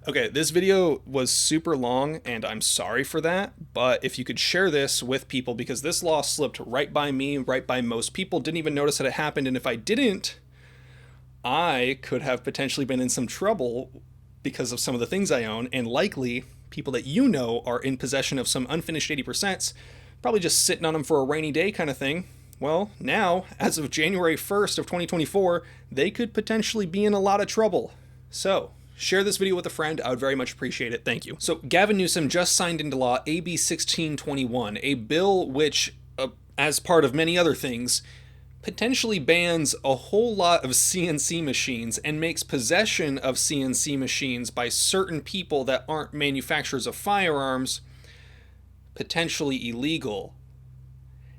Okay, this video was super long and I'm sorry for that, but if you could share this with people, because this law slipped right by me, right by most people, didn't even notice that it happened, and if I didn't, I could have potentially been in some trouble because of some of the things I own, and likely people that you know are in possession of some unfinished 80%, probably just sitting on them for a rainy day kind of thing. Well, now, as of January 1st of 2024, they could potentially be in a lot of trouble. So, share this video with a friend. I would very much appreciate it. Thank you. So, Gavin Newsom just signed into law AB 1621, a bill which, as part of many other things, potentially bans a whole lot of CNC machines and makes possession of CNC machines by certain people that aren't manufacturers of firearms potentially illegal.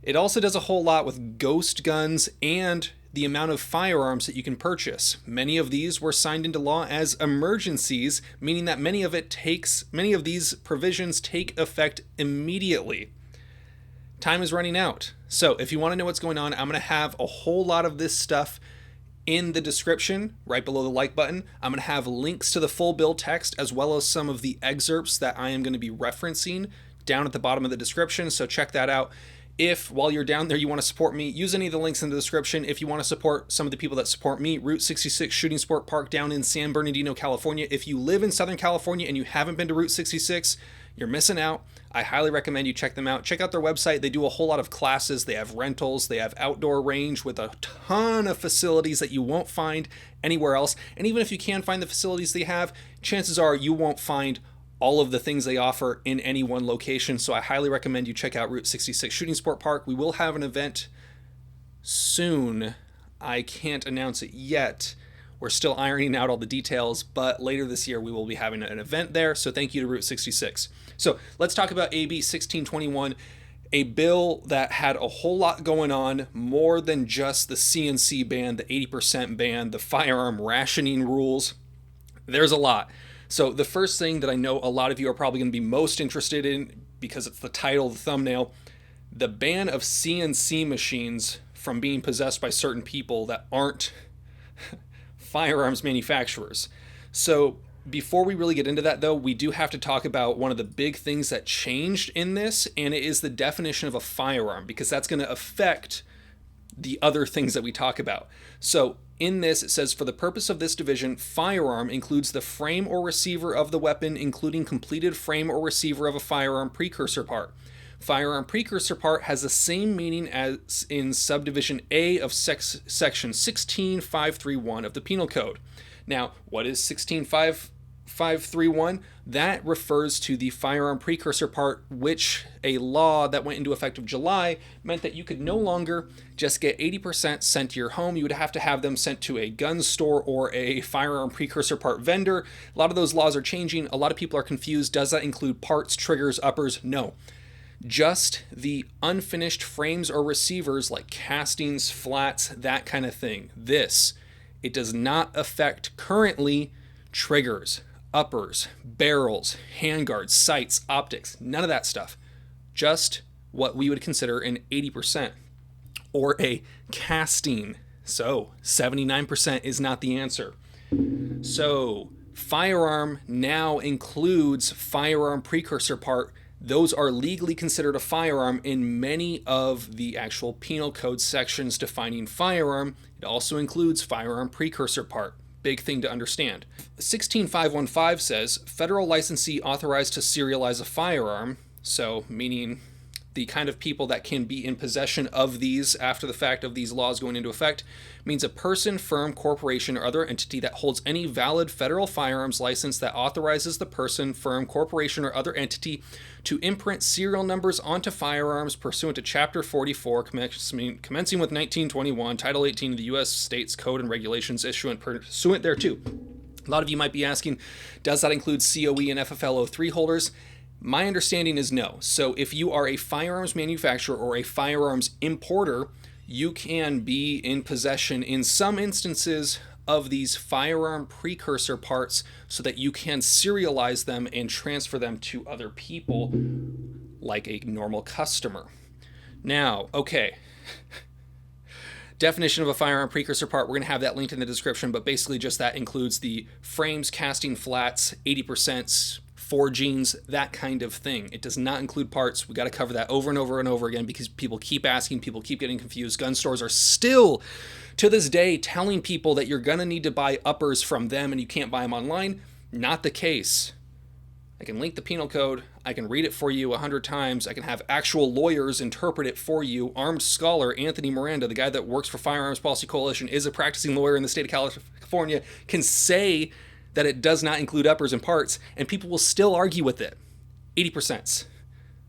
It also does a whole lot with ghost guns and the amount of firearms that you can purchase. Many of these were signed into law as emergencies, meaning that many of these provisions take effect immediately. Time is running out. So if you want to know what's going on, I'm going to have a whole lot of this stuff in the description right below the like button. I'm going to have links to the full bill text as well as some of the excerpts that I am going to be referencing down at the bottom of the description. So check that out. If while you're down there you want to support me, use any of the links in the description. If you want to support some of the people that support me, Route 66 Shooting Sport Park down in San Bernardino, California. If you live in Southern California and you haven't been to Route 66, you're missing out. I highly recommend you check them out. Check out their website. They do a whole lot of classes. They have rentals. They have outdoor range with a ton of facilities that you won't find anywhere else. And even if you can find the facilities they have, chances are you won't find all of the things they offer in any one location. So I highly recommend you check out Route 66 Shooting Sport Park. We will have an event soon. I can't announce it yet. We're still ironing out all the details, but later this year we will be having an event there. So thank you to Route 66. So let's talk about AB 1621, a bill that had a whole lot going on, more than just the CNC ban, the 80% ban, the firearm rationing rules. There's a lot. So the first thing that I know a lot of you are probably going to be most interested in, because it's the title, the thumbnail, the ban of CNC machines from being possessed by certain people that aren't firearms manufacturers. So before we really get into that, though, we do have to talk about one of the big things that changed in this, and it is the definition of a firearm, because that's going to affect the other things that we talk about. So in this, it says, for the purpose of this division, firearm includes the frame or receiver of the weapon, including completed frame or receiver of a firearm precursor part. Firearm precursor part has the same meaning as in subdivision A of section 16531 of the Penal Code. Now, what is 16531? That refers to the firearm precursor part, which a law that went into effect of July meant that you could no longer just get 80% sent to your home. You would have to have them sent to a gun store or a firearm precursor part vendor. A lot of those laws are changing. A lot of people are confused. Does that include parts, triggers, uppers? No. Just the unfinished frames or receivers like castings, flats, that kind of thing. It does not affect currently triggers, uppers, barrels, handguards, sights, optics, none of that stuff. Just what we would consider an 80% or a casting. So 79% is not the answer. So firearm now includes firearm precursor part. Those are legally considered a firearm in many of the actual penal code sections defining firearm. It also includes firearm precursor part. Big thing to understand. 16515 says federal licensee authorized to serialize a firearm, so meaning the kind of people that can be in possession of these after the fact of these laws going into effect, means a person, firm, corporation, or other entity that holds any valid federal firearms license that authorizes the person, firm, corporation, or other entity to imprint serial numbers onto firearms pursuant to Chapter 44, commencing with 1921, Title 18 of the U.S. States Code and Regulations issuant pursuant thereto. A lot of you might be asking, does that include COE and FFL 03 holders? My understanding is no. So if you are a firearms manufacturer or a firearms importer, you can be in possession in some instances of these firearm precursor parts so that you can serialize them and transfer them to other people like a normal customer. Now, okay, Definition of a firearm precursor part, we're going to have that linked in the description, but basically just that includes the frames, casting, flats, 80%, forgings, that kind of thing. It does not include parts. We got to cover that over and over and over again because people keep asking, people keep getting confused. Gun stores are still, to this day, telling people that you're going to need to buy uppers from them and you can't buy them online. Not the case. I can link the Penal Code. I can read it for you 100 times. I can have actual lawyers interpret it for you. Armed scholar Anthony Miranda, the guy that works for Firearms Policy Coalition, is a practicing lawyer in the state of California, can say that it does not include uppers and parts, and people will still argue with it. 80%.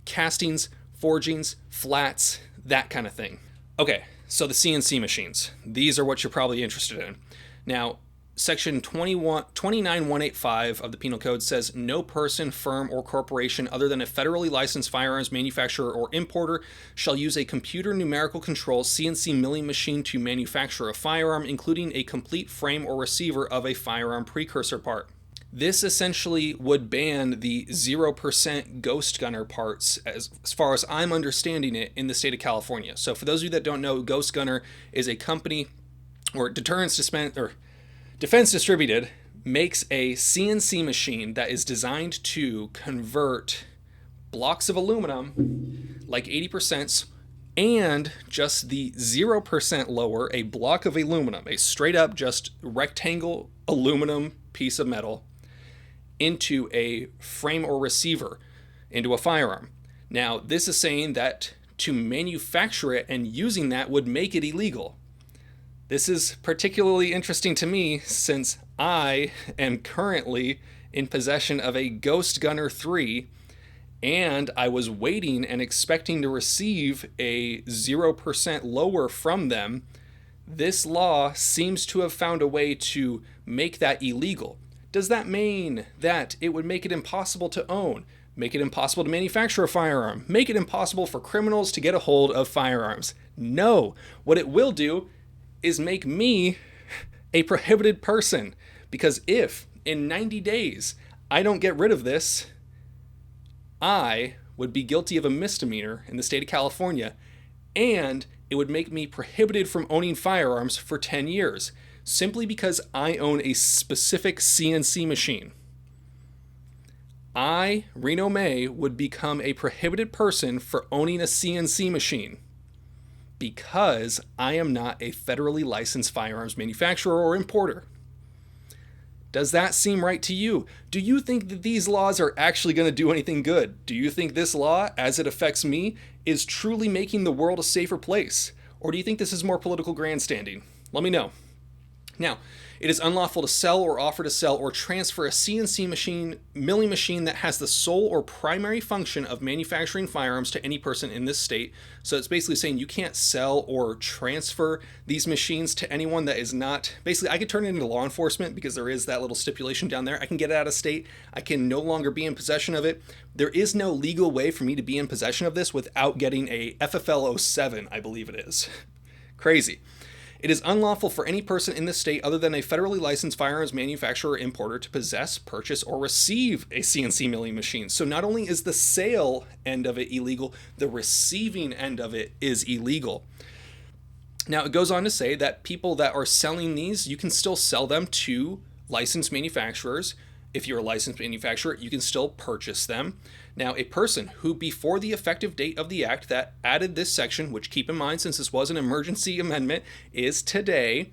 Castings, forgings, flats, that kind of thing. Okay, so the CNC machines. These are what you're probably interested in. Now, Section 29185 of the Penal Code says no person, firm, or corporation other than a federally licensed firearms manufacturer or importer shall use a computer numerical control CNC milling machine to manufacture a firearm, including a complete frame or receiver of a firearm precursor part. This essentially would ban the 0% ghost gunner parts as far as I'm understanding it in the state of California. So for those of you that don't know, Ghost Gunner is a company or Defense Distributed makes a CNC machine that is designed to convert blocks of aluminum, like 80%, and just the 0% lower, a block of aluminum, a straight up just rectangle aluminum piece of metal, into a frame or receiver, into a firearm. Now, this is saying that to manufacture it and using that would make it illegal. This is particularly interesting to me since I am currently in possession of a Ghost Gunner 3, and I was waiting and expecting to receive a 0% lower from them. This law seems to have found a way to make that illegal. Does that mean that it would make it impossible to own, make it impossible to manufacture a firearm, make it impossible for criminals to get a hold of firearms? No. What it will do is make me a prohibited person, because if in 90 days I don't get rid of this, I would be guilty of a misdemeanor in the state of California, and it would make me prohibited from owning firearms for 10 years, simply because I own a specific CNC machine. I, Reno May, would become a prohibited person for owning a CNC machine, because I am not a federally licensed firearms manufacturer or importer. Does that seem right to you? Do you think that these laws are actually going to do anything good? Do you think this law, as it affects me, is truly making the world a safer place? Or do you think this is more political grandstanding? Let me know. Now, it is unlawful to sell or offer to sell or transfer a CNC machine, milling machine that has the sole or primary function of manufacturing firearms to any person in this state. So it's basically saying you can't sell or transfer these machines to anyone that is not, basically I could turn it into law enforcement because there is that little stipulation down there. I can get it out of state. I can no longer be in possession of it. There is no legal way for me to be in possession of this without getting a FFL 07, I believe it is. Crazy. It is unlawful for any person in this state other than a federally licensed firearms manufacturer or importer to possess, purchase, or receive a CNC milling machine. So not only is the sale end of it illegal, the receiving end of it is illegal. Now, it goes on to say that people that are selling these, you can still sell them to licensed manufacturers. If you're a licensed manufacturer, you can still purchase them. Now, a person who, before the effective date of the act that added this section, which keep in mind, since this was an emergency amendment, is today,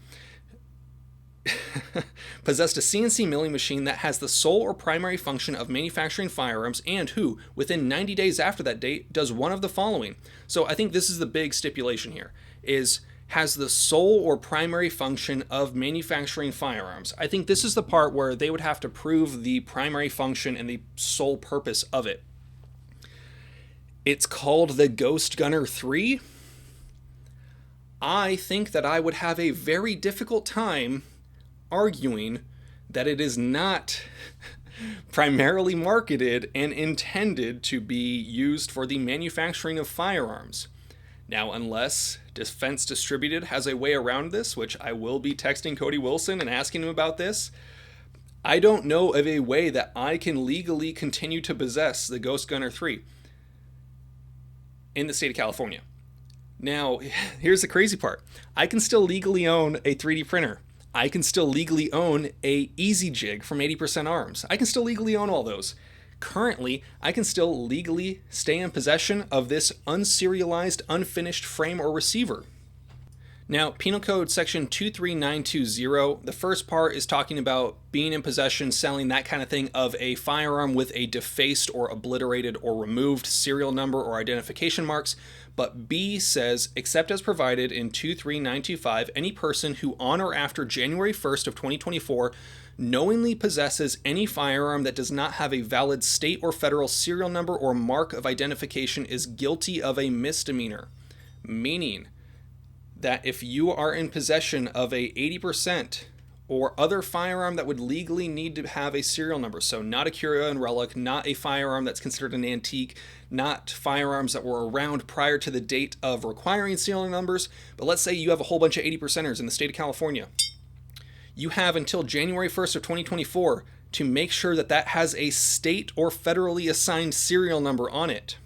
possessed a CNC milling machine that has the sole or primary function of manufacturing firearms, and who, within 90 days after that date, does one of the following. So I think this is the big stipulation here, is has the sole or primary function of manufacturing firearms. I think this is the part where they would have to prove the primary function and the sole purpose of it. It's called the Ghost Gunner 3. I think that I would have a very difficult time arguing that it is not primarily marketed and intended to be used for the manufacturing of firearms. Now, unless Defense Distributed has a way around this, which I will be texting Cody Wilson and asking him about this, I don't know of a way that I can legally continue to possess the Ghost Gunner 3 in the state of California. Now, here's the crazy part. I can still legally own a 3D printer. I can still legally own a Easy Jig from 80% Arms. I can still legally own all those. Currently, I can still legally stay in possession of this unserialized, unfinished frame or receiver. Now, Penal Code section 23920, the first part is talking about being in possession, selling, that kind of thing, of a firearm with a defaced or obliterated or removed serial number or identification marks. But B says, except as provided in 23925, any person who on or after January 1st of 2024 knowingly possesses any firearm that does not have a valid state or federal serial number or mark of identification is guilty of a misdemeanor. Meaning that if you are in possession of a 80% or other firearm that would legally need to have a serial number, so not a curio and relic, not a firearm that's considered an antique, not firearms that were around prior to the date of requiring serial numbers, but let's say you have a whole bunch of 80%ers in the state of California. You have until January 1st of 2024 to make sure that that has a state or federally assigned serial number on it.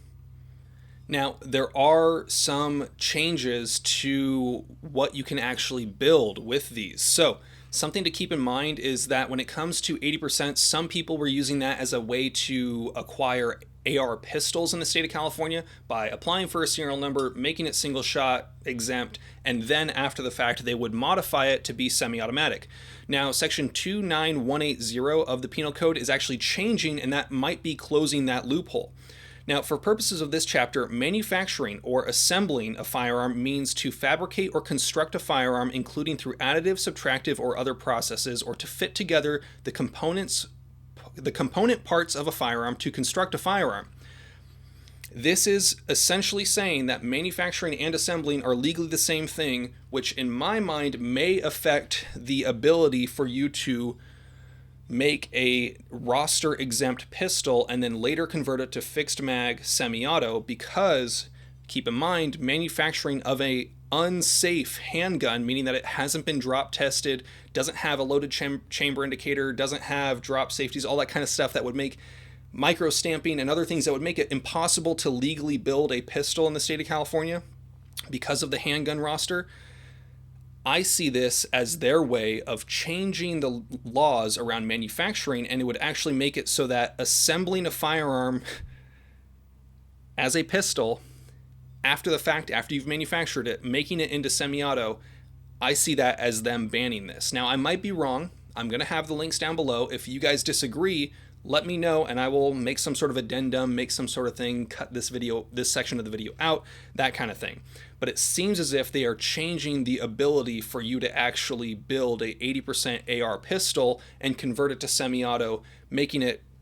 Now, there are some changes to what you can actually build with these. So, something to keep in mind is that when it comes to 80%, some people were using that as a way to acquire AR pistols in the state of California by applying for a serial number, making it single shot, exempt, and then after the fact, they would modify it to be semi-automatic. Now, section 29180 of the Penal Code is actually changing, and that might be closing that loophole. Now, for purposes of this chapter, manufacturing or assembling a firearm means to fabricate or construct a firearm, including through additive, subtractive, or other processes, or to fit together the component parts of a firearm to construct a firearm. This is essentially saying that manufacturing and assembling are legally the same thing, which in my mind may affect the ability for you to make a roster exempt pistol and then later convert it to fixed mag semi-auto, because keep in mind, manufacturing of a unsafe handgun, meaning that it hasn't been drop tested, doesn't have a loaded chamber indicator, doesn't have drop safeties, all that kind of stuff that would make micro stamping and other things that would make it impossible to legally build a pistol in the state of California because of the handgun roster. I see this as their way of changing the laws around manufacturing, and it would actually make it so that assembling a firearm as a pistol after the fact, after you've manufactured it, making it into semi-auto, I see that as them banning this. Now, I might be wrong. I'm going to have the links down below. If you guys disagree, let me know, and I will make some sort of addendum, make some sort of thing, cut this section of the video out, that kind of thing. But it seems as if they are changing the ability for you to actually build a 80% AR pistol and convert it to semi-auto,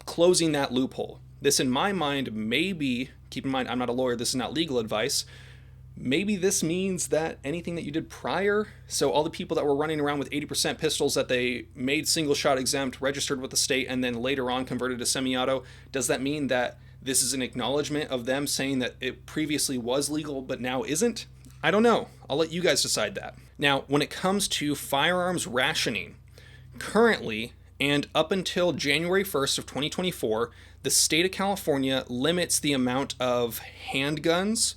closing that loophole. This, in my mind, maybe, keep in mind, I'm not a lawyer, this is not legal advice, maybe this means that anything that you did prior, so all the people that were running around with 80% pistols that they made single shot exempt, registered with the state, and then later on converted to semi-auto, does that mean that this is an acknowledgement of them saying that it previously was legal but now isn't? I don't know. I'll let you guys decide that. Now, when it comes to firearms rationing, currently and up until January 1st of 2024, the state of California limits the amount of handguns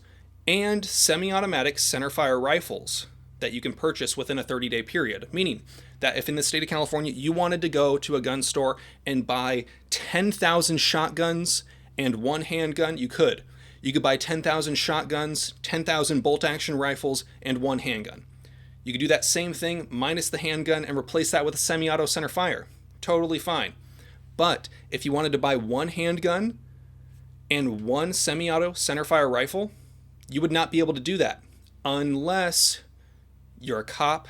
and semi-automatic centerfire rifles that you can purchase within a 30-day period. Meaning that if in the state of California you wanted to go to a gun store and buy 10,000 shotguns and one handgun, you could. You could buy 10,000 shotguns, 10,000 bolt-action rifles, and one handgun. You could do that same thing minus the handgun and replace that with a semi-auto centerfire. Totally fine. But if you wanted to buy one handgun and one semi-auto centerfire rifle, you would not be able to do that unless you're a cop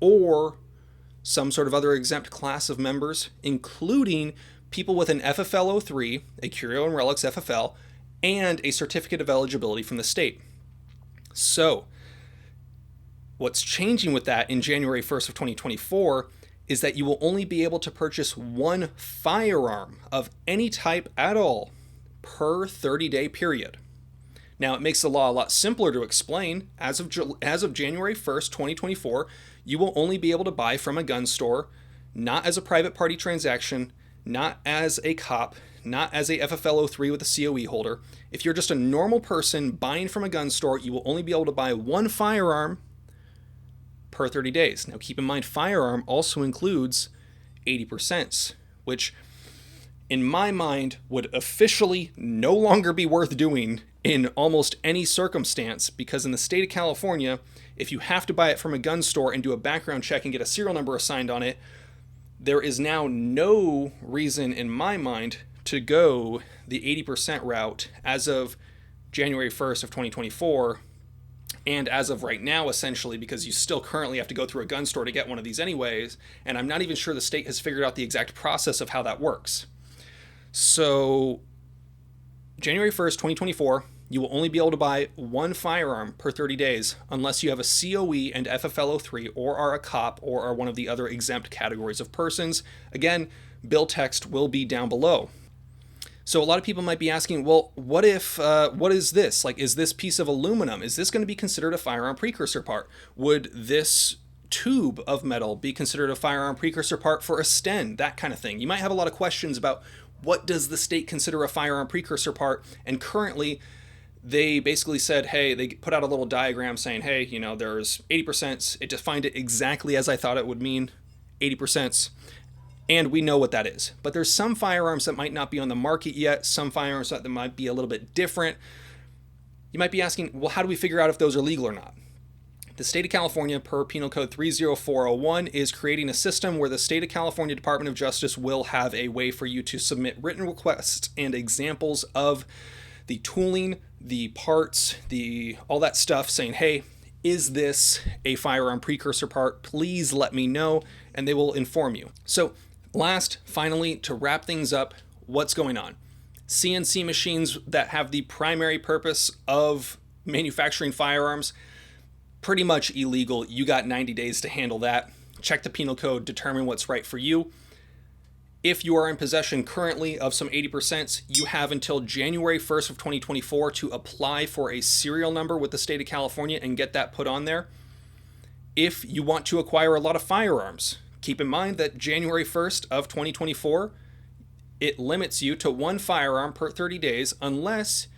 or some sort of other exempt class of members, including people with an FFL 03, a Curio and Relics FFL, and a certificate of eligibility from the state. So, what's changing with that in January 1st of 2024 is that you will only be able to purchase one firearm of any type at all per 30-day period. Now, it makes the law a lot simpler to explain. As of January 1st, 2024, you will only be able to buy from a gun store, not as a private party transaction, not as a cop, not as a FFL03 with a COE holder. If you're just a normal person buying from a gun store, you will only be able to buy one firearm per 30 days. Now keep in mind, firearm also includes 80%, which in my mind would officially no longer be worth doing in almost any circumstance, because in the state of California, if you have to buy it from a gun store and do a background check and get a serial number assigned on it, there is now no reason in my mind to go the 80% route as of January 1st of 2024, and as of right now, essentially, because you still currently have to go through a gun store to get one of these anyways, and I'm not even sure the state has figured out the exact process of how that works. So January 1st, 2024, you will only be able to buy one firearm per 30 days unless you have a COE and FFL03 or are a cop or are one of the other exempt categories of persons. Again, bill text will be down below. So a lot of people might be asking, well, what is this? Like, is this piece of aluminum? Is this going to be considered a firearm precursor part? Would this tube of metal be considered a firearm precursor part for a sten? That kind of thing. You might have a lot of questions about what does the state consider a firearm precursor part? And currently, they basically said, hey, they put out a little diagram saying, hey, there's 80%. It defined it exactly as I thought it would mean, 80%. And we know what that is. But there's some firearms that might not be on the market yet, some firearms that might be a little bit different. You might be asking, well, how do we figure out if those are legal or not? The state of California, per Penal Code 30401, is creating a system where the state of California Department of Justice will have a way for you to submit written requests and examples of the tooling, the parts, all that stuff, saying, hey, is this a firearm precursor part? Please let me know, and they will inform you. So finally, to wrap things up, what's going on? CNC machines that have the primary purpose of manufacturing firearms, pretty much illegal. You got 90 days to handle that. Check the penal code, determine what's right for you. If you are in possession currently of some 80%, you have until January 1st of 2024 to apply for a serial number with the state of California and get that put on there. If you want to acquire a lot of firearms, keep in mind that January 1st of 2024, it limits you to one firearm per 30 days unless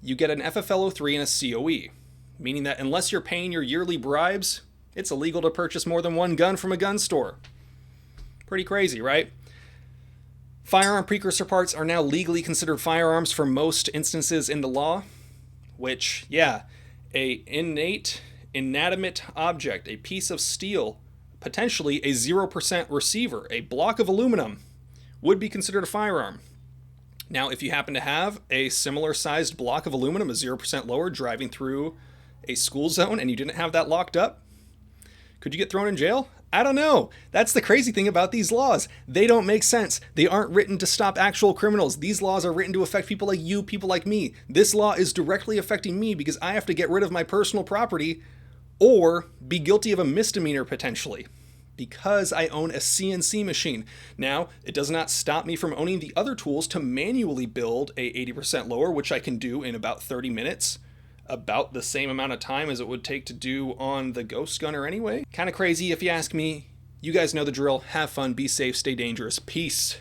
you get an FFL03 and a COE, meaning that unless you're paying your yearly bribes, it's illegal to purchase more than one gun from a gun store. Pretty crazy, right? Firearm precursor parts are now legally considered firearms for most instances in the law, which, a inanimate object, a piece of steel, potentially a 0% receiver, a block of aluminum, would be considered a firearm. Now, if you happen to have a similar sized block of aluminum, a 0% lower, driving through a school zone and you didn't have that locked up, could you get thrown in jail? I don't know. That's the crazy thing about these laws. They don't make sense. They aren't written to stop actual criminals. These laws are written to affect people like you, people like me. This law is directly affecting me because I have to get rid of my personal property or be guilty of a misdemeanor potentially because I own a CNC machine. Now, it does not stop me from owning the other tools to manually build a 80% lower, which I can do in about 30 minutes. About the same amount of time as it would take to do on the Ghost Gunner anyway. Kind of crazy if you ask me. You guys know the drill. Have fun, be safe, stay dangerous. Peace.